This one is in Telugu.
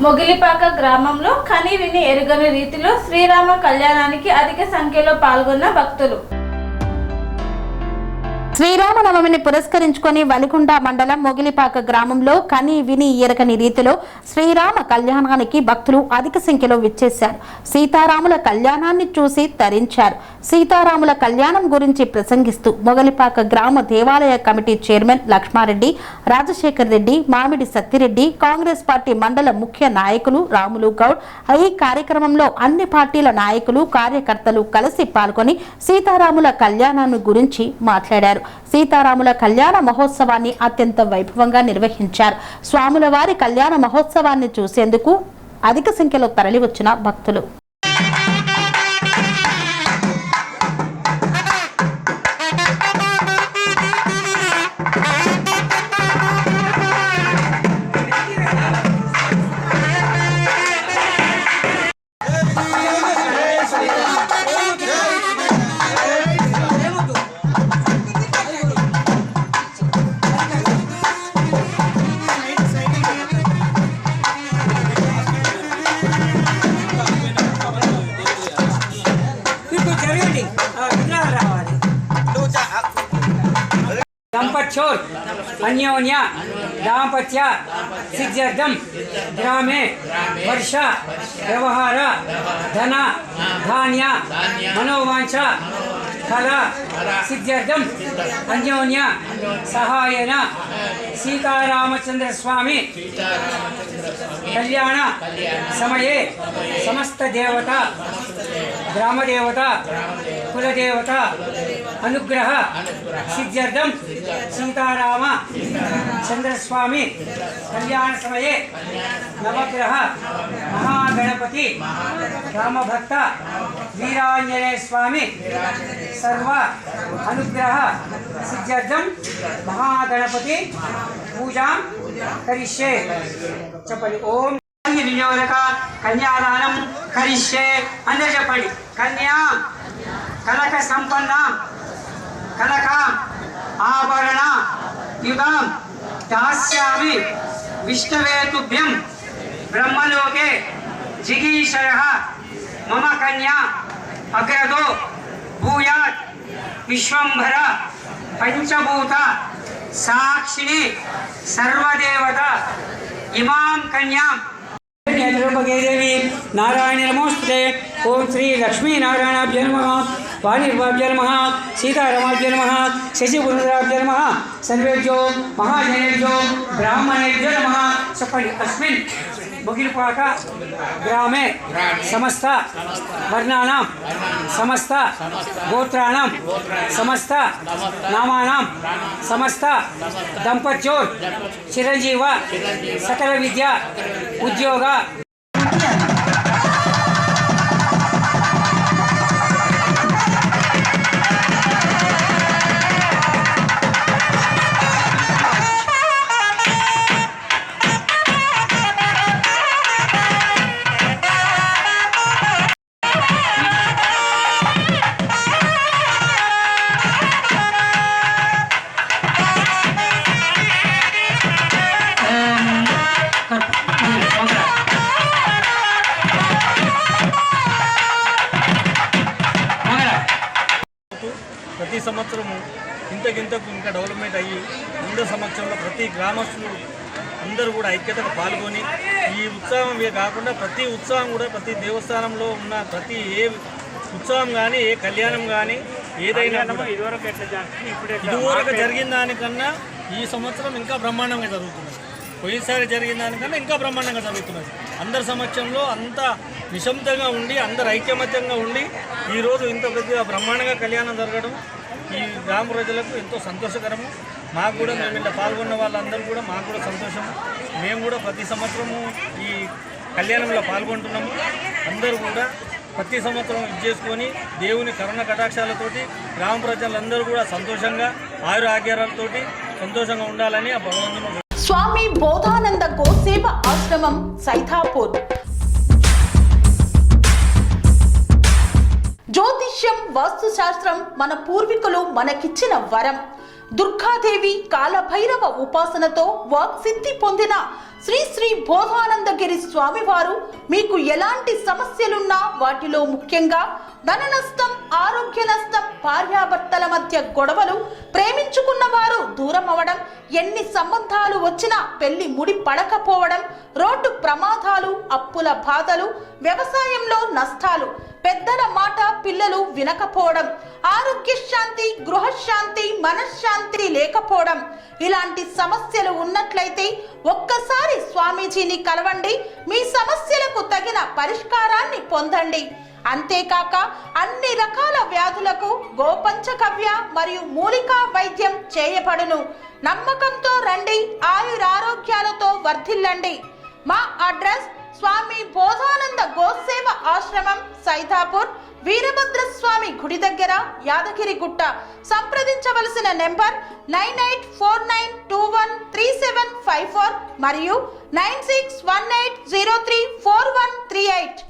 మొగిలిపాక గ్రామంలో కని విని ఎరుగని రీతిలో శ్రీరామ కళ్యాణానికి అధిక సంఖ్యలో పాల్గొన్న భక్తులు. శ్రీరామనవమిని పురస్కరించుకొని వలిగుండ మండలం మొగిలిపాక గ్రామంలో కని విని ఎరగని రీతిలో శ్రీరామ కళ్యాణానికి భక్తులు అధిక సంఖ్యలో విచ్చేశారు. సీతారాముల కళ్యాణాన్ని చూసి తరించారు. సీతారాముల కళ్యాణం గురించి ప్రసంగిస్తూ మొగిలిపాక గ్రామ దేవాలయ కమిటీ చైర్మన్ లక్ష్మారెడ్డి, రాజశేఖర్ రెడ్డి, మామిడి సత్తిరెడ్డి, కాంగ్రెస్ పార్టీ మండల ముఖ్య నాయకులు రాములు గౌడ్, ఈ కార్యక్రమంలో అన్ని పార్టీల నాయకులు, కార్యకర్తలు కలిసి పాల్గొని సీతారాముల కళ్యాణాన్ని గురించి మాట్లాడారు. సీతారాముల కళ్యాణ మహోత్సవాన్ని అత్యంత వైభవంగా నిర్వహించారు. స్వాముల వారి కళ్యాణ మహోత్సవాన్ని చూసేందుకు అధిక సంఖ్యలో తరలివచ్చిన భక్తులు. దంపత్యోర్ అన్యోన్య దాంపత్య సిద్ధ్యర్థం గ్రామే వర్ష వ్యవహార ధన ధాన్య మనోవాంఛ ఫల సిద్ధ్యర్థం అన్యోన్య సహాయన సీతారామచంద్ర స్వామి కళ్యాణ సమయే సమస్త దేవత గ్రామదేవత కులదేవత అనుగ్రహ సిద్ధ్యర్థం సీతారామ చంద్రస్వామి కళ్యాణ సమయే నవగ్రహ మహాగణపతి రామభక్త వీరాంజనేయ స్వామి సర్వ అనుగ్రహ సిద్ధ్యర్థం మహాగణపతి పూజా కరిష్యే చెప్పండి. ఓం వినియోగక కన్యాదానం కరిష్యే అందరూ చెప్పండి. కన్యా కనక సంపన్న కనక ఆభరణ యుగం దాస్యామి విష్ణవేతుభ్యం బ్రహ్మలోకే జిగీషయః మమ కన్యా అగ్రదో భూయాత్ విశ్వంభర పంచభూత సాక్షిణి సర్వదేవత ఇమాం కన్యాం దేవి నారాయణ నమోస్తుతే. ఓం శ్రీ లక్ష్మీ నారాయణాభ్యై నమః, వాణిర్వాభ్యై నమః, సీతారామాభ్యై నమః, శశిపురంద్రాభ్యై నమః, సర్వేభ్యో మహాజనేభ్యో బ్రాహ్మణేభ్యో నమః. చెప్పండి. అస్మిన్ మొగిలిపాక గ్రామే సమస్త వర్ణానాం సమస్త గోత్రాణం సమస్త నామానాం సమస్త దంపత్యోర్ చిరంజీవ సకల విద్య ఉద్యోగ ప్రతి సంవత్సరము ఇంతకింతకు ఇంకా డెవలప్మెంట్ అయ్యి అందరి సమక్షంలో ప్రతి గ్రామస్తులు అందరూ కూడా ఐక్యతగా పాల్గొని ఈ ఉత్సవం కాకుండా ప్రతి ఉత్సవం కూడా ప్రతి దేవస్థానంలో ఉన్న ప్రతి ఏ ఉత్సవం కానీ ఏ కళ్యాణం కానీ ఏదైనా ఇదివరకు జరిగిన దానికన్నా ఈ సంవత్సరం ఇంకా బ్రహ్మాండంగా జరుగుతున్నది. పోయినసారి జరిగిన దానికన్నా ఇంకా బ్రహ్మాండంగా జరుగుతున్నది. అందరి సమక్షంలో అంత నిశబ్దంగా ఉండి అందరు ఐక్యమత్యంగా ఉండి ఈరోజు ఇంత పెద్ద బ్రహ్మాండంగా కళ్యాణం జరగడం ఈ గ్రామ ప్రజలకు ఎంతో సంతోషకరము. మాకు కూడా మేము ఇలా పాల్గొన్న వాళ్ళందరూ కూడా మాకు కూడా సంతోషము. మేము కూడా ప్రతి సంవత్సరము ఈ కళ్యాణంలో పాల్గొంటున్నాము. అందరూ కూడా ప్రతి సంవత్సరం ఇది చేసుకొని దేవుని కరుణ కటాక్షాలతోటి గ్రామ ప్రజలందరూ కూడా సంతోషంగా ఆయురాగ్యాలతోటి సంతోషంగా ఉండాలని ఆ భగవంతుని. స్వామి బోధానంద గోసేవ ఆశ్రమం సైథాపూర్. జ్యోతిష్యం, వాస్తుశాస్త్రం మన పూర్వీకులు మనకిచ్చిన వరం. దుర్గాదేవి, కాలభైరవ ఉపాసనతో వాక్సిద్ధి పొందిన శ్రీ శ్రీ బోధానందగిరి స్వామివారు మీకు ఎలాంటి సమస్యలున్నా వాటిలో ముఖ్యంగా ధన నష్టం, ఆరోగ్య నష్టం, భార్యాభర్తల మధ్య గొడవలు, ప్రేమించుకున్న వారు దూరం అవడం, ఎన్ని సంబంధాలు వచ్చినా పెళ్లి ముడి పడకపోవడం, రోడ్డు ప్రమాదాలు, అప్పుల బాధలు, వ్యవసాయంలో నష్టాలు, పెద్దల మాట పిల్లలు వినకపోవడం, ఆరోగ్య శాంతి, గృహశాంతి, మనశ్శాంతి లేకపోవడం, ఇలాంటి సమస్యలు ఉన్నట్లయితే ఒక్కసారి స్వామీజీని కలవండి. మీ సమస్యలకు తగిన పరిష్కారాన్ని పొందండి. అంతేకాక అన్ని రకాల వ్యాధులకు గోపంచగవ్య మరియు మూలికా వైద్యం చేయబడును. నమ్మకంతో రండి, ఆయురారోగ్యాలతో వర్ధిల్లండి. మా అడ్రస్ స్వామి బోధానంద గోసేవ ఆశ్రమం, సైదాపూర్, వీరభద్రస్వామి గుడి దగ్గర, యాదగిరిగుట్ట. సంప్రదించవలసిన నెంబర్ 9849213754 మరియు 9618034138.